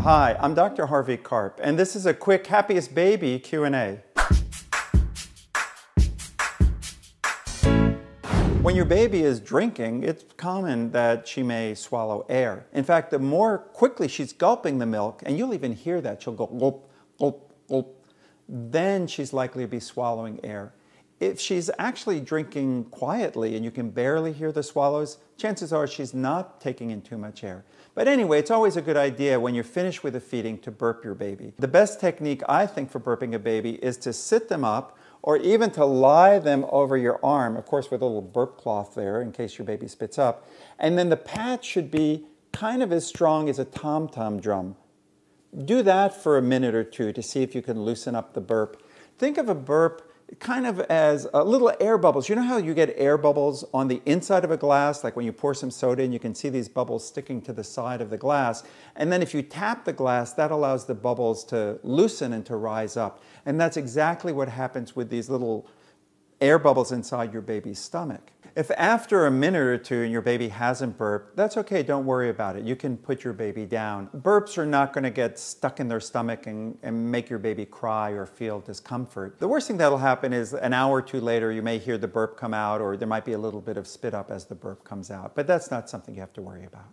Hi, I'm Dr. Harvey Karp, and this is a quick Happiest Baby Q&A. When your baby is drinking, it's common that she may swallow air. In fact, the more quickly she's gulping the milk, and you'll even hear that, she'll go gulp, gulp, gulp, then she's likely to be swallowing air. If she's actually drinking quietly and you can barely hear the swallows, chances are she's not taking in too much air. But anyway, it's always a good idea when you're finished with the feeding to burp your baby. The best technique, I think, for burping a baby is to sit them up or even to lie them over your arm, of course with a little burp cloth there in case your baby spits up. And then the pad should be kind of as strong as a tom-tom drum. Do that for a minute or two to see if you can loosen up the burp. Think of a burp kind of as little air bubbles. You know how you get air bubbles on the inside of a glass, like when you pour some soda in, you can see these bubbles sticking to the side of the glass. And then if you tap the glass, that allows the bubbles to loosen and to rise up. And that's exactly what happens with these little air bubbles inside your baby's stomach. If after a minute or two your baby hasn't burped, that's okay, don't worry about it. You can put your baby down. Burps are not going to get stuck in their stomach and make your baby cry or feel discomfort. The worst thing that'll happen is an hour or two later you may hear the burp come out, or there might be a little bit of spit up as the burp comes out, but that's not something you have to worry about.